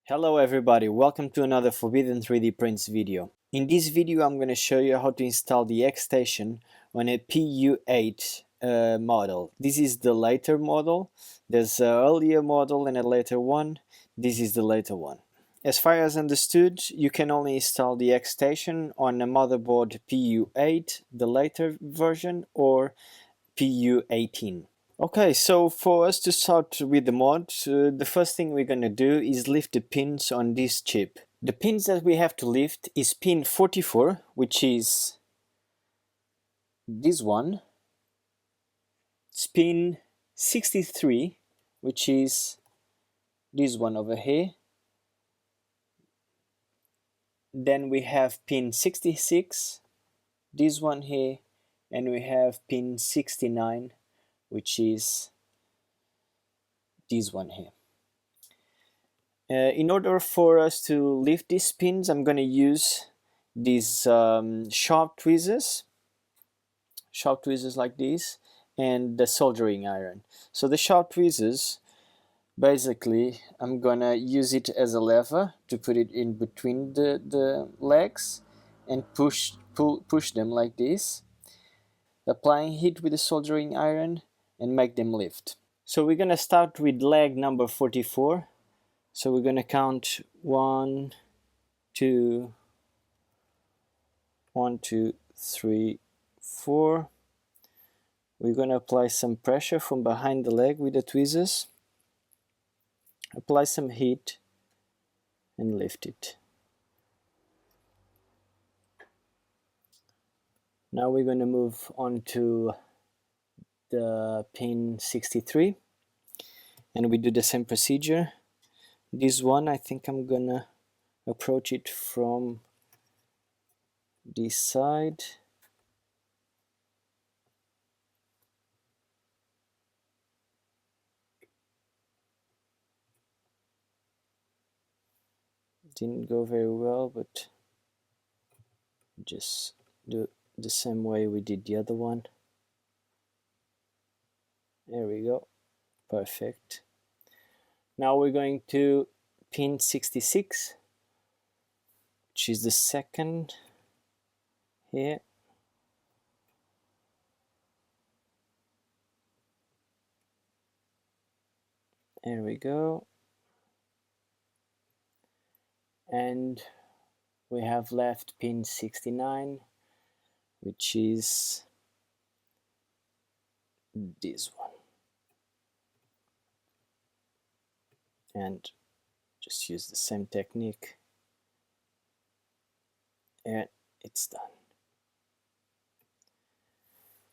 Hello everybody, welcome to another Forbidden 3D Prints video. In this video I'm going to show you how to install the XStation on a PU-8 model. This is the later model. There's an earlier model and a later one. This is the later one. As far as understood, you can only install the XStation on a motherboard PU-8, the later version, or PU-18. Okay, so for us to start with the mod, the first thing we're going to do is lift the pins on this chip. The pins that we have to lift is pin 44, which is this one. It's pin 63, which is this one over here. Then we have pin 66, this one here, and we have pin 69, which is this one here. In order for us to lift these pins, I'm going to use these sharp tweezers like this, and the soldering iron. So the sharp tweezers, basically I'm going to use it as a lever to put it in between the legs and push them like this, applying heat with the soldering iron and make them lift. So we're going to start with leg number 44. So we're going to count 1, 2, 3, 4. We're going to apply some pressure from behind the leg with the tweezers, apply some heat and lift it. Now we're going to move on to the pin 63 and we do the same procedure. This one, I think I'm gonna approach it from this side. Didn't go very well, but just do the same way we did the other one. There we go, perfect. Now we're going to pin 66, which is the second here. There we go. And we have left pin 69, which is this one. And just use the same technique and it's done.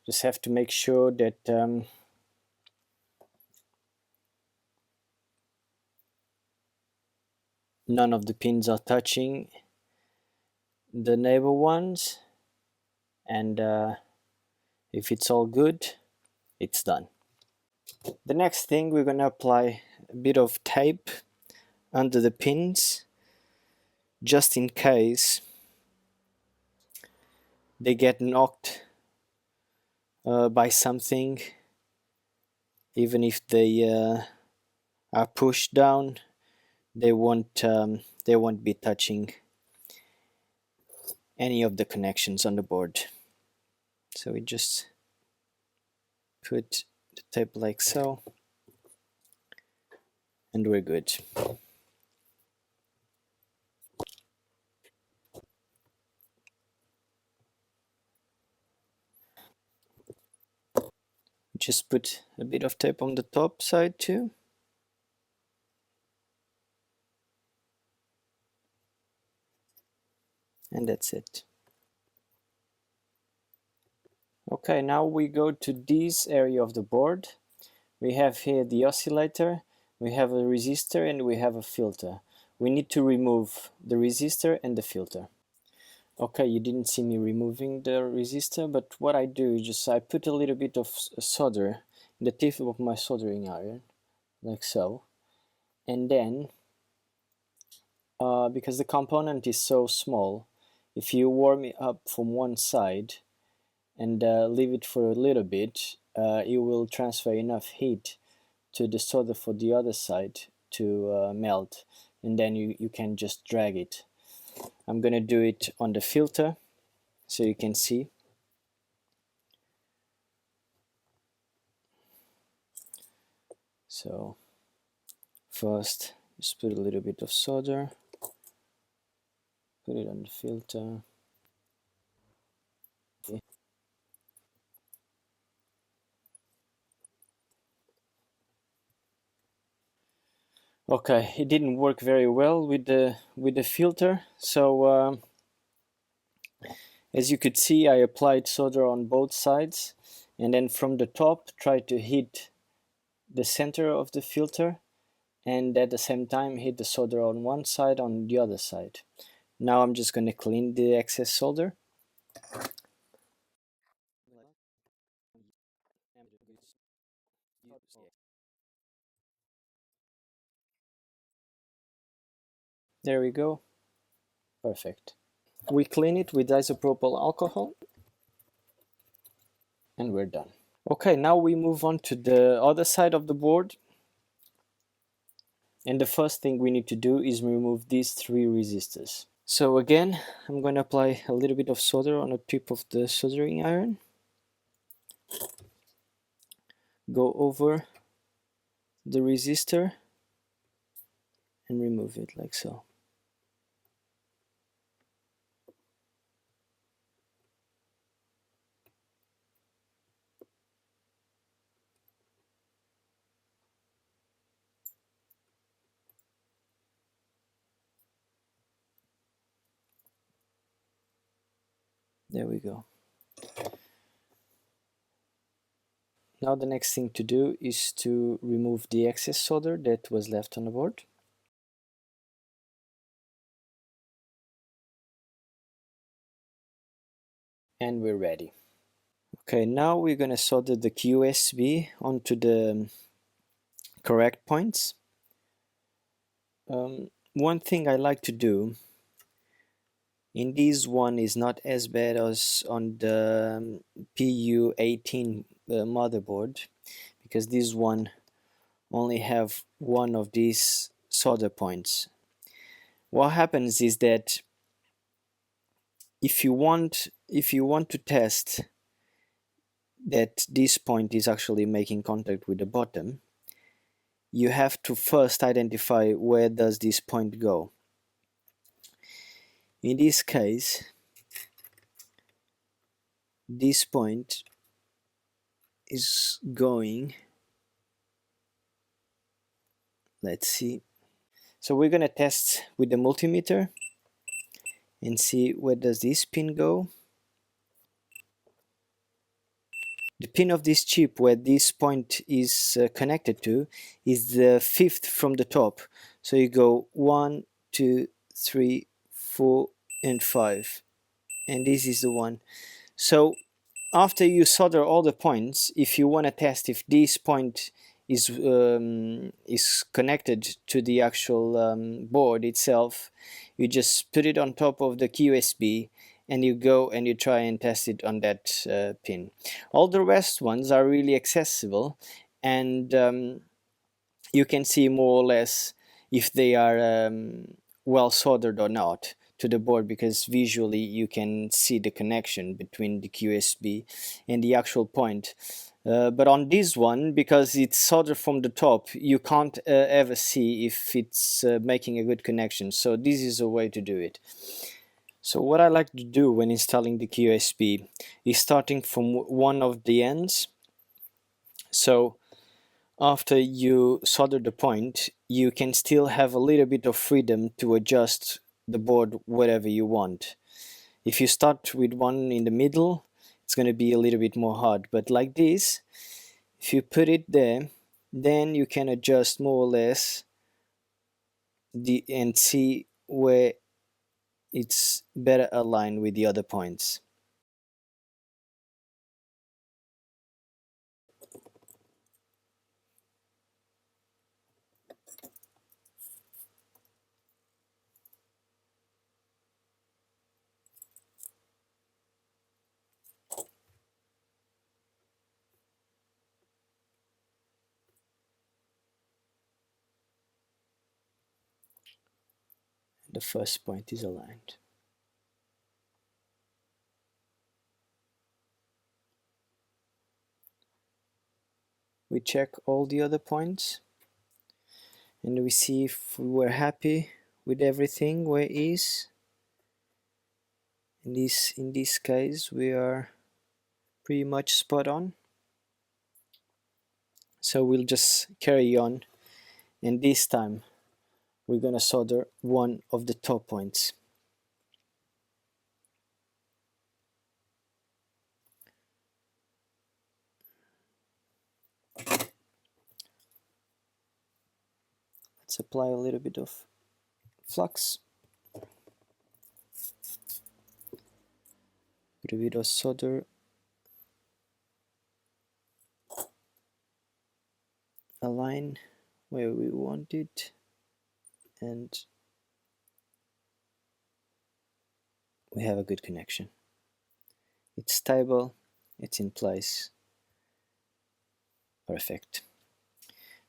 Just have to make sure that none of the pins are touching the neighbor ones, and if it's all good, it's done. The next thing, we're going to apply a bit of tape under the pins just in case they get knocked by something. Even if they are pushed down, they won't be touching any of the connections on the board. So we just put the tape like so and we're good. Just put a bit of tape on the top side too. And that's it. Okay, now we go to this area of the board. We have here the oscillator, we have a resistor, and we have a filter. We need to remove the resistor and the filter. Okay, you didn't see me removing the resistor, but what I do is just I put a little bit of solder in the tip of my soldering iron, like so. And then, because the component is so small, if you warm it up from one side and leave it for a little bit, it will transfer enough heat to the solder for the other side to melt, and then you can just drag it. I'm gonna do it on the filter so you can see. So first just put a little bit of solder, put it on the filter. Okay. Okay, it didn't work very well with the filter, so as you could see, I applied solder on both sides, and then from the top try to hit the center of the filter, and at the same time hit the solder on one side, on the other side. Now I'm just going to clean the excess solder. There we go. Perfect. We clean it with isopropyl alcohol and we're done. Okay, now we move on to the other side of the board. And the first thing we need to do is remove these three resistors. So again, I'm going to apply a little bit of solder on the tip of the soldering iron. Go over the resistor and remove it like so. There we go. Now the next thing to do is to remove the excess solder that was left on the board. And we're ready. Okay, now we're going to solder the QSB onto the correct points. One thing I like to do in this one is not as bad as on the PU-18 motherboard, because this one only have one of these solder points. What happens is that if you want to test that this point is actually making contact with the bottom, you have to first identify where does this point go. In this case, this point is going, let's see, so we're gonna test with the multimeter and see where does this pin go. The pin of this chip where this point is connected to is the fifth from the top. So you go 1, 2, 3, 4, and 5, and this is the one. So after you solder all the points, if you want to test if this point is connected to the actual board itself, you just put it on top of the QSB and you go and you try and test it on that pin. All the rest ones are really accessible, and you can see more or less if they are well soldered or not to the board, because visually you can see the connection between the QSB and the actual point. But on this one, because it's soldered from the top, you can't ever see if it's making a good connection. So this is a way to do it. So what I like to do when installing the QSB is starting from one of the ends. So after you solder the point, you can still have a little bit of freedom to adjust the board whatever you want. If you start with one in the middle, it's going to be a little bit more hard, but like this, if you put it there, then you can adjust more or less and see where it's better aligned with the other points. the first point is aligned. We check all the other points and we see if we're happy with everything where it is. In this case we are pretty much spot on, so we'll just carry on, and this time we're gonna solder one of the top points. Let's apply a little bit of flux, put a bit of solder, align where we want it, and we have a good connection. It's stable, it's in place, perfect.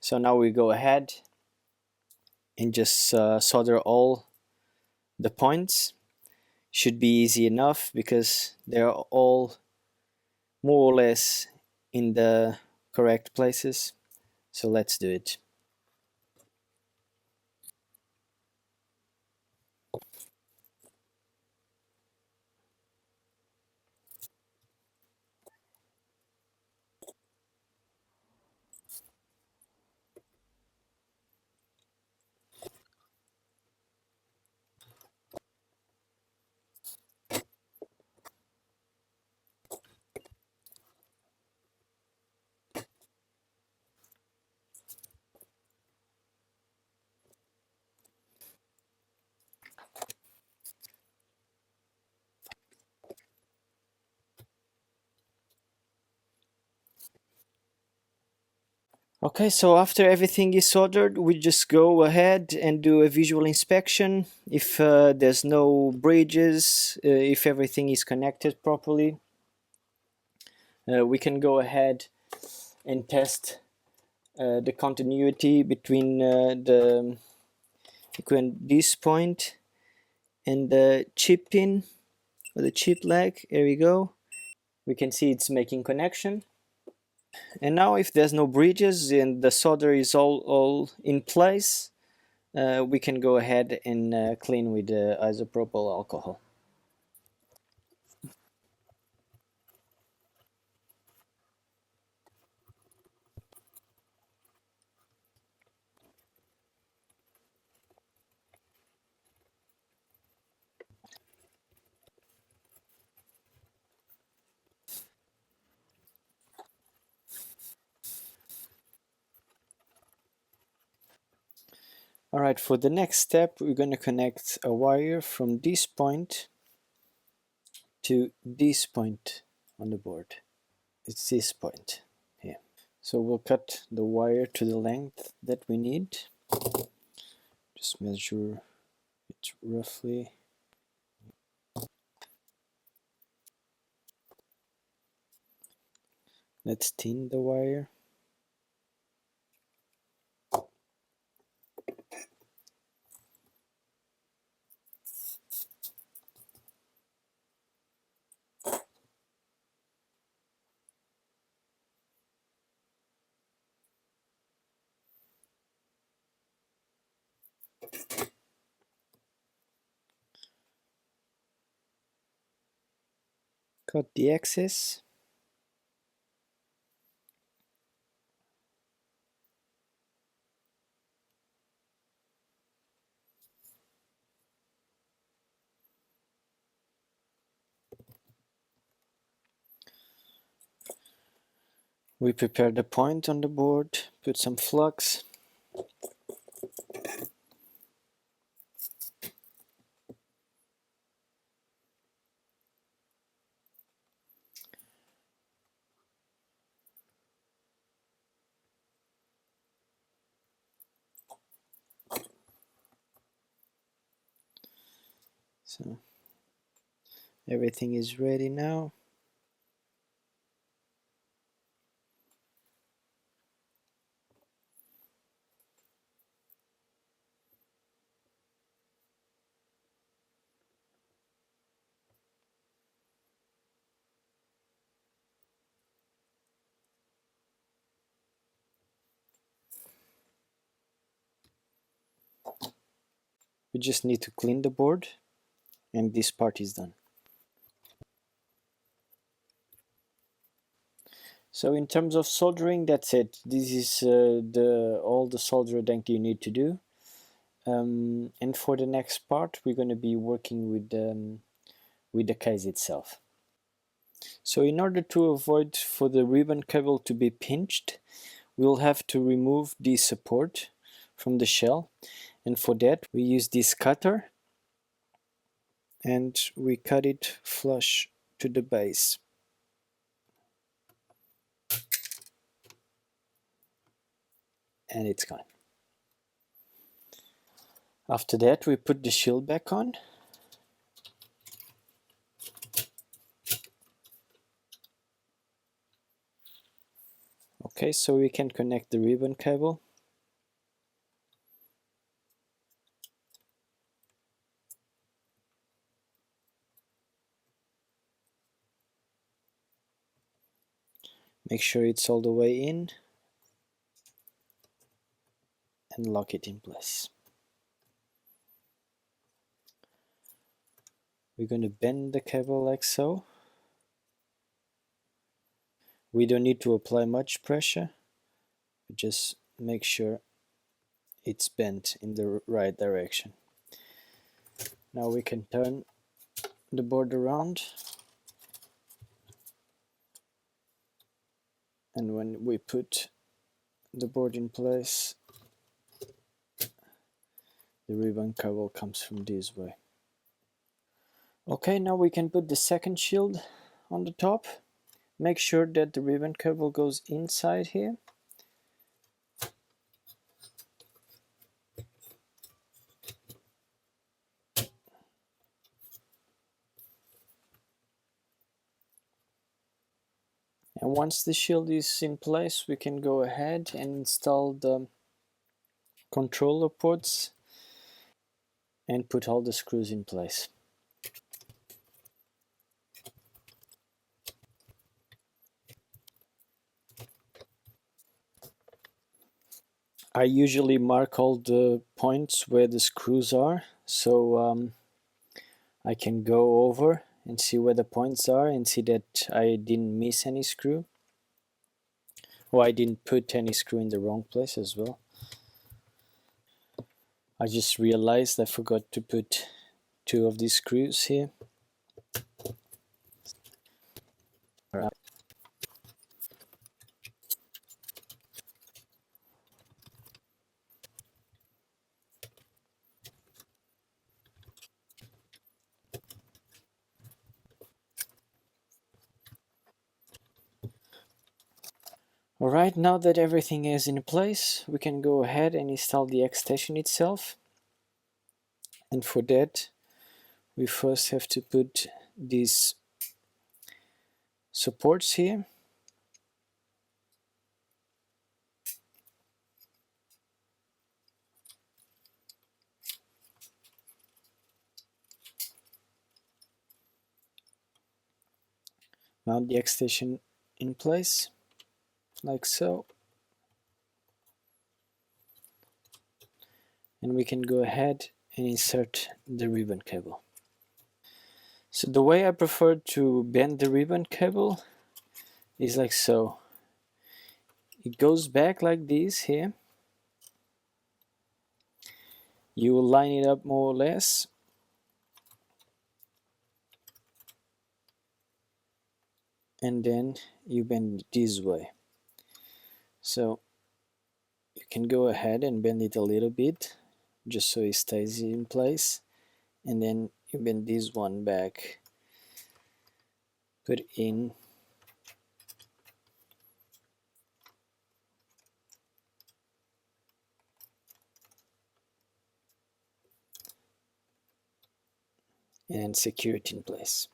So now we go ahead and just solder all the points. Should be easy enough because they're all more or less in the correct places. So let's do it. Okay, so after everything is soldered, we just go ahead and do a visual inspection. If there's no bridges, if everything is connected properly, we can go ahead and test the continuity between this point and the chip pin or the chip leg. Here we go. We can see it's making connection. And now if there's no bridges and the solder is all in place, we can go ahead and clean with isopropyl alcohol. Alright, for the next step, we're going to connect a wire from this point to this point on the board. It's this point here. So we'll cut the wire to the length that we need. Just measure it roughly. Let's thin the wire. Cut the excess. We prepare the point on the board, put some flux. So everything is ready now. We just need to clean the board, and this part is done. So in terms of soldering, that's it. This is all the soldering that you need to do. And for the next part, we're going to be working with the case itself. So in order to avoid for the ribbon cable to be pinched, we'll have to remove the support from the shell, and for that we use this cutter and we cut it flush to the base. And it's gone. After that we put the shield back on. Okay, so we can connect the ribbon cable. Make sure it's all the way in and lock it in place. We're going to bend the cable like so. We don't need to apply much pressure, just make sure it's bent in the right direction. Now we can turn the board around, and when we put the board in place, the ribbon cable comes from this way. Okay, now we can put the second shield on the top. Make sure that the ribbon cable goes inside here. And once the shield is in place, we can go ahead and install the controller ports and put all the screws in place. I usually mark all the points where the screws are, so I can go over and see where the points are and see that I didn't miss any screw, or I didn't put any screw in the wrong place as well. I just realized I forgot to put 2 of these screws here. Alright, now that everything is in place, we can go ahead and install the XStation itself. And for that, we first have to put these supports here. Mount the XStation in place, like so. And we can go ahead and insert the ribbon cable. So the way I prefer to bend the ribbon cable is like so. It goes back like this here. You will line it up more or less. And then you bend it this way. So you can go ahead and bend it a little bit, just so it stays in place. And then you bend this one back, put in, and secure it in place.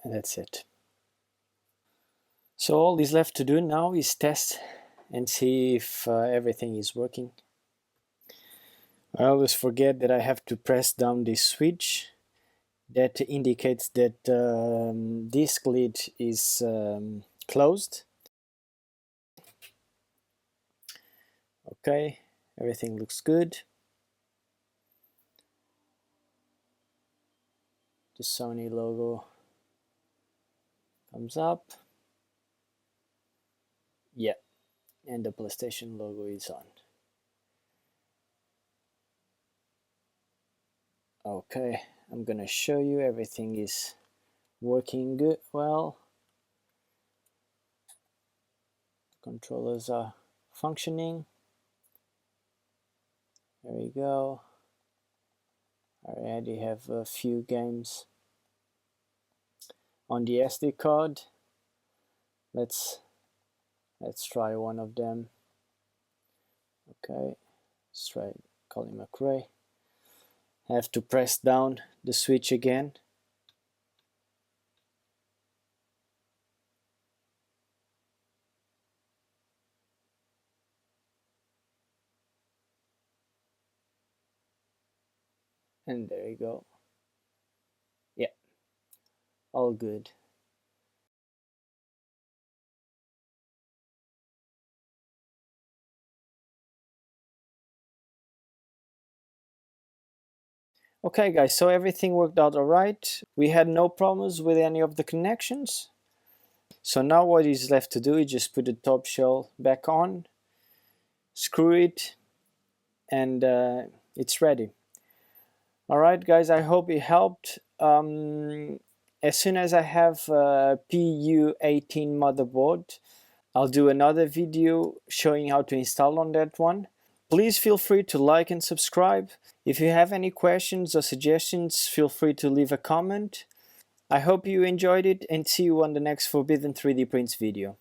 And that's it. So all is left to do now is test and see if everything is working. I always forget that I have to press down this switch that indicates that disk lid is closed. Okay, Everything looks good. The Sony logo comes up. Yeah, and the PlayStation logo is on. Okay, I'm gonna show you everything is working good. Well, the controllers are functioning. There we go. I already have a few games on the SD card. Let's try one of them. Okay, let's try Colin McRae. I have to press down the switch again. And there you go. Yeah, all good. Okay guys, so everything worked out alright. We had no problems with any of the connections. So now what is left to do is just put the top shell back on, screw it, and it's ready. Alright guys, I hope it helped. As soon as I have a PU-18 motherboard, I'll do another video showing how to install on that one. Please feel free to like and subscribe. If you have any questions or suggestions, feel free to leave a comment. I hope you enjoyed it and see you on the next Forbidden 3D Prints video.